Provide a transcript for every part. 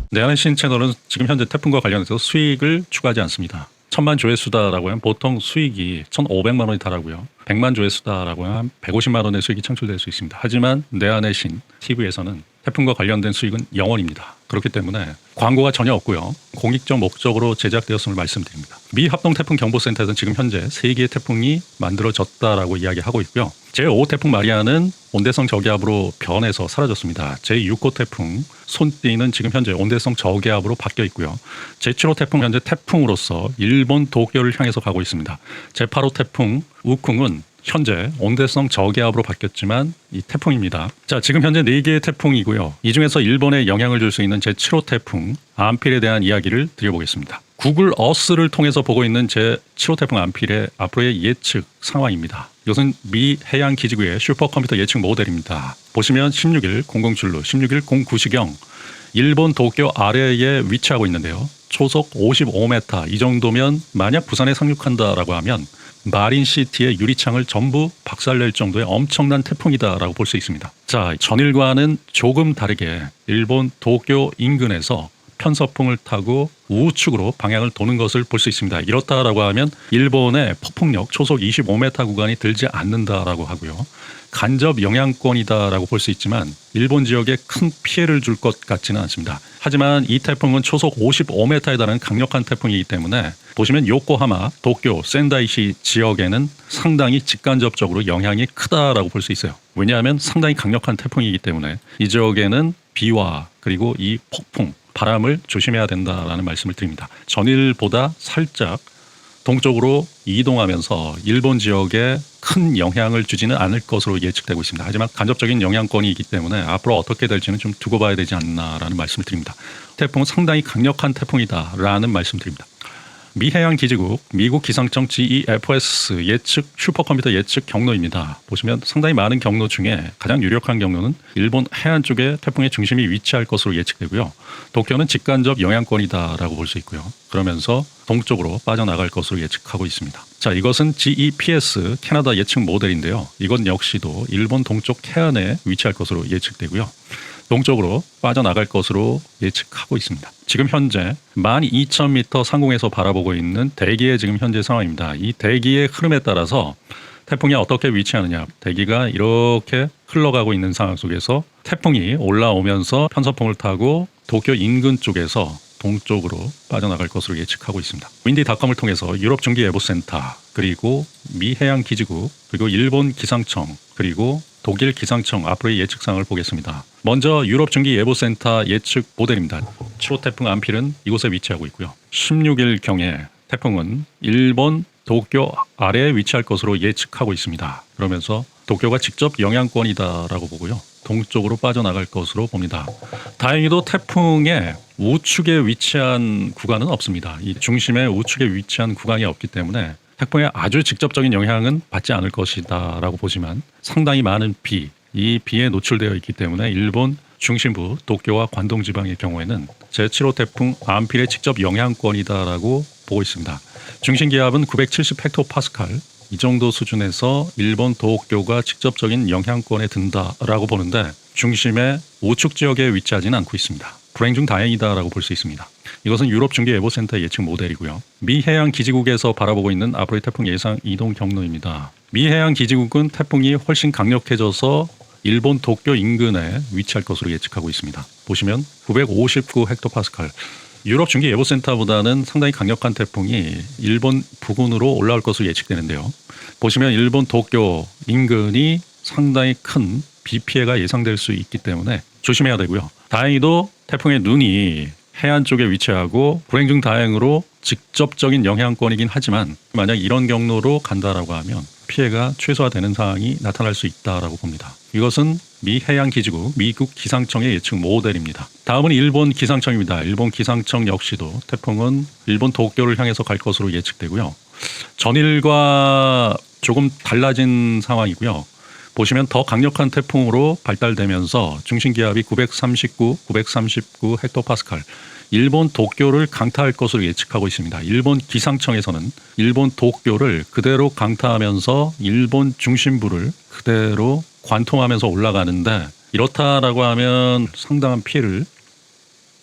내 안의 신 채널은 지금 현재 태풍과 관련해서 수익을 추가하지 않습니다. 1000만 조회수다라고 하면 보통 수익이 1,500만 원이 달하고요. 100만 조회수다라고 하면 150만 원의 수익이 창출될 수 있습니다. 하지만 내 안의 신 TV에서는 태풍과 관련된 수익은 0원입니다. 그렇기 때문에 광고가 전혀 없고요. 공익적 목적으로 제작되었음을 말씀드립니다. 미 합동태풍경보센터에서는 지금 현재 3개의 태풍이 만들어졌다라고 이야기하고 있고요. 제5 태풍 마리아는 온대성 저기압으로 변해서 사라졌습니다. 제6호 태풍 손띠는 지금 현재 온대성 저기압으로 바뀌어 있고요. 제7호 태풍 현재 태풍으로서 일본 도쿄를 향해서 가고 있습니다. 제8호 태풍 우쿵은 현재 온대성 저기압으로 바뀌었지만 이 태풍입니다. 자, 지금 현재 4개의 태풍이고요. 이 중에서 일본에 영향을 줄 수 있는 제7호 태풍 암필에 대한 이야기를 드려보겠습니다. 구글 어스를 통해서 보고 있는 제7호 태풍 암필의 앞으로의 예측 상황입니다. 이것은 미 해양 기지국의 슈퍼컴퓨터 예측 모델입니다. 보시면 16일 00출루, 16일 09시경 일본 도쿄 아래에 위치하고 있는데요. 초속 55m 이 정도면 만약 부산에 상륙한다라고 하면 마린시티의 유리창을 전부 박살낼 정도의 엄청난 태풍이다라고 볼 수 있습니다. 자, 전일과는 조금 다르게 일본 도쿄 인근에서 편서풍을 타고 우측으로 방향을 도는 것을 볼 수 있습니다. 이렇다라고 하면 일본의 폭풍력 초속 25m 구간이 들지 않는다라고 하고요. 간접 영향권이다라고 볼 수 있지만 일본 지역에 큰 피해를 줄 것 같지는 않습니다. 하지만 이 태풍은 초속 55m에 달하는 강력한 태풍이기 때문에 보시면 요코하마, 도쿄, 센다이시 지역에는 상당히 직간접적으로 영향이 크다라고 볼 수 있어요. 왜냐하면 상당히 강력한 태풍이기 때문에 이 지역에는 비와 그리고 이 폭풍, 바람을 조심해야 된다라는 말씀을 드립니다. 전일보다 살짝 동쪽으로 이동하면서 일본 지역에 큰 영향을 주지는 않을 것으로 예측되고 있습니다. 하지만 간접적인 영향권이기 때문에 앞으로 어떻게 될지는 좀 두고 봐야 되지 않나라는 말씀을 드립니다. 태풍은 상당히 강력한 태풍이다라는 말씀을 드립니다. 미 해양 기지국 미국 기상청 GEFS 예측 슈퍼컴퓨터 예측 경로입니다. 보시면 상당히 많은 경로 중에 가장 유력한 경로는 일본 해안 쪽에 태풍의 중심이 위치할 것으로 예측되고요. 도쿄는 직간접 영향권이다라고 볼 수 있고요. 그러면서 동쪽으로 빠져나갈 것으로 예측하고 있습니다. 자, 이것은 GEPS 캐나다 예측 모델인데요. 이건 역시도 일본 동쪽 해안에 위치할 것으로 예측되고요. 동쪽으로 빠져나갈 것으로 예측하고 있습니다. 지금 현재 12,000m 상공에서 바라보고 있는 대기의 지금 현재 상황입니다. 이 대기의 흐름에 따라서 태풍이 어떻게 위치하느냐, 대기가 이렇게 흘러가고 있는 상황 속에서 태풍이 올라오면서 편서풍을 타고 도쿄 인근 쪽에서 동쪽으로 빠져나갈 것으로 예측하고 있습니다. 윈디닷컴을 통해서 유럽 중기예보센터 그리고 미 해양 기지국 그리고 일본 기상청 그리고 독일 기상청 앞으로의 예측상을 보겠습니다. 먼저 유럽 중기예보센터 예측 모델입니다. 7호 태풍 암필은 이곳에 위치하고 있고요. 16일경에 태풍은 일본 도쿄 아래에 위치할 것으로 예측하고 있습니다. 그러면서 도쿄가 직접 영향권이다라고 보고요. 동쪽으로 빠져나갈 것으로 봅니다. 다행히도 태풍의 우측에 위치한 구간은 없습니다. 이 중심의 우측에 위치한 구간이 없기 때문에 태풍의 아주 직접적인 영향은 받지 않을 것이다 라고 보지만 상당히 많은 이 비에 노출되어 있기 때문에 일본 중심부 도쿄와 관동 지방의 경우에는 제7호 태풍 암필의 직접 영향권이다라고 보고 있습니다. 중심 기압은 970 헥토파스칼 이 정도 수준에서 일본 도쿄가 직접적인 영향권에 든다라고 보는데 중심의 우측 지역에 위치하지는 않고 있습니다. 불행 중 다행이다라고 볼 수 있습니다. 이것은 유럽 중기예보센터 예측 모델이고요. 미 해양 기지국에서 바라보고 있는 앞으로의 태풍 예상 이동 경로입니다. 미 해양 기지국은 태풍이 훨씬 강력해져서 일본 도쿄 인근에 위치할 것으로 예측하고 있습니다. 보시면 959 헥토파스칼. 유럽 중기예보센터보다는 상당히 강력한 태풍이 일본 부근으로 올라올 것으로 예측되는데요. 보시면 일본 도쿄 인근이 상당히 큰 비 피해가 예상될 수 있기 때문에 조심해야 되고요. 다행히도 태풍의 눈이 해안 쪽에 위치하고 불행 중 다행으로 직접적인 영향권이긴 하지만 만약 이런 경로로 간다라고 하면 피해가 최소화되는 상황이 나타날 수 있다라고 봅니다. 이것은 미 해양 기지국 미국 기상청의 예측 모델입니다. 다음은 일본 기상청입니다. 일본 기상청 역시도 태풍은 일본 도쿄를 향해서 갈 것으로 예측되고요. 전일과 조금 달라진 상황이고요. 보시면 더 강력한 태풍으로 발달되면서 중심 기압이 939 헥토파스칼 일본 도쿄를 강타할 것으로 예측하고 있습니다. 일본 기상청에서는 일본 도쿄를 그대로 강타하면서 일본 중심부를 그대로 관통하면서 올라가는데 이렇다라고 하면 상당한 피해를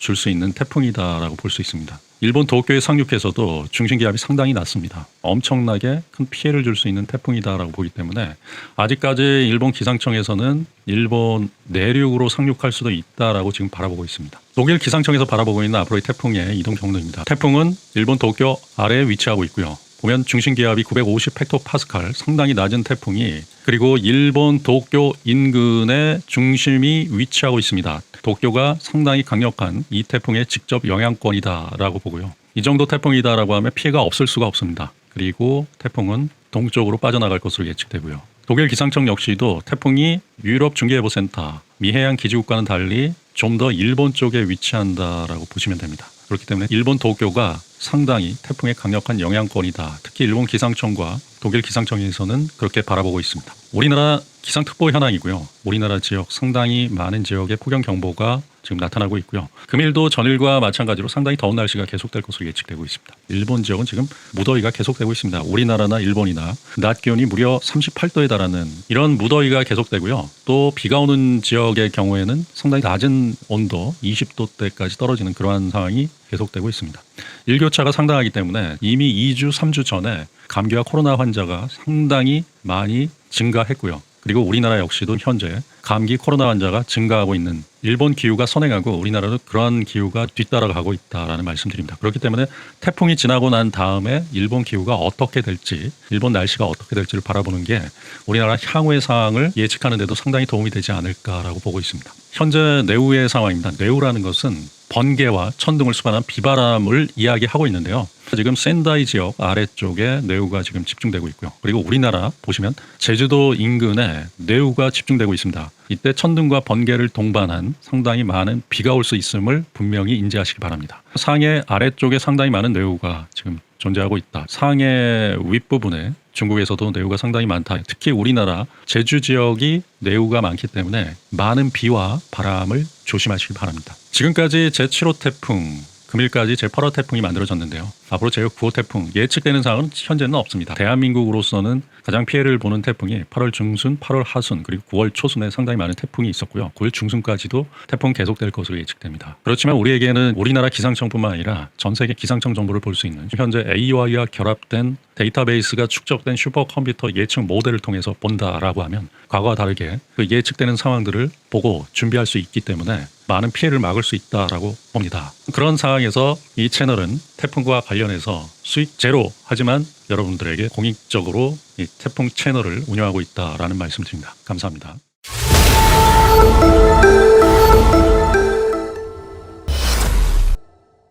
줄 수 있는 태풍이다라고 볼 수 있습니다. 일본 도쿄에 상륙해서도 중심기압이 상당히 낮습니다. 엄청나게 큰 피해를 줄 수 있는 태풍이다라고 보기 때문에 아직까지 일본 기상청에서는 일본 내륙으로 상륙할 수도 있다라고 지금 바라보고 있습니다. 독일 기상청에서 바라보고 있는 앞으로의 태풍의 이동 경로입니다. 태풍은 일본 도쿄 아래에 위치하고 있고요. 보면 중심기압이 950 헥토파스칼, 상당히 낮은 태풍이, 그리고 일본 도쿄 인근에 중심이 위치하고 있습니다. 도쿄가 상당히 강력한 이 태풍의 직접 영향권이다라고 보고요. 이 정도 태풍이다라고 하면 피해가 없을 수가 없습니다. 그리고 태풍은 동쪽으로 빠져나갈 것으로 예측되고요. 독일 기상청 역시도 태풍이 유럽 중계예보센터 미해양 기지국과는 달리 좀 더 일본 쪽에 위치한다라고 보시면 됩니다. 그렇기 때문에 일본 도쿄가 상당히 태풍의 강력한 영향권이다. 특히 일본 기상청과 독일 기상청에서는 그렇게 바라보고 있습니다. 우리나라 기상특보 현황이고요. 우리나라 지역 상당히 많은 지역에 폭염경보가 지금 나타나고 있고요. 금일도 전일과 마찬가지로 상당히 더운 날씨가 계속될 것으로 예측되고 있습니다. 일본 지역은 지금 무더위가 계속되고 있습니다. 우리나라나 일본이나 낮 기온이 무려 38도에 달하는 이런 무더위가 계속되고요. 또 비가 오는 지역의 경우에는 상당히 낮은 온도 20도대까지 떨어지는 그러한 상황이 계속되고 있습니다. 일교차가 상당하기 때문에 이미 2주, 3주 전에 감기와 코로나 환자가 상당히 많이 증가했고요. 그리고 우리나라 역시도 현재 감기 코로나 환자가 증가하고 있는, 일본 기후가 선행하고 우리나라도 그러한 기후가 뒤따라가고 있다라는 말씀드립니다. 그렇기 때문에 태풍이 지나고 난 다음에 일본 기후가 어떻게 될지, 일본 날씨가 어떻게 될지를 바라보는 게 우리나라 향후의 상황을 예측하는 데도 상당히 도움이 되지 않을까라고 보고 있습니다. 현재 내우의 상황입니다. 내우라는 것은 번개와 천둥을 수반한 비바람을 이야기하고 있는데요. 지금 센다이 지역 아래쪽에 뇌우가 지금 집중되고 있고요. 그리고 우리나라 보시면 제주도 인근에 뇌우가 집중되고 있습니다. 이때 천둥과 번개를 동반한 상당히 많은 비가 올 수 있음을 분명히 인지하시기 바랍니다. 상해 아래쪽에 상당히 많은 뇌우가 지금 존재하고 있다. 상해 윗부분에 중국에서도 뇌우가 상당히 많다. 특히 우리나라 제주 지역이 뇌우가 많기 때문에 많은 비와 바람을 조심하시기 바랍니다. 지금까지 제7호 태풍, 금일까지 제8호 태풍이 만들어졌는데요. 앞으로 제9호 태풍 예측되는 사항은 현재는 없습니다. 대한민국으로서는 가장 피해를 보는 태풍이 8월 중순, 8월 하순, 그리고 9월 초순에 상당히 많은 태풍이 있었고요. 9월 중순까지도 태풍 계속될 것으로 예측됩니다. 그렇지만 우리에게는 우리나라 기상청뿐만 아니라 전 세계 기상청 정보를 볼 수 있는 현재 AI와 결합된 데이터베이스가 축적된 슈퍼컴퓨터 예측 모델을 통해서 본다라고 하면 과거와 다르게 그 예측되는 상황들을 보고 준비할 수 있기 때문에 많은 피해를 막을 수 있다라고 봅니다. 그런 상황에서 이 채널은 태풍과 관련해서 수익 제로, 하지만 여러분들에게 공익적으로 이 태풍 채널을 운영하고 있다라는 말씀드립니다. 감사합니다.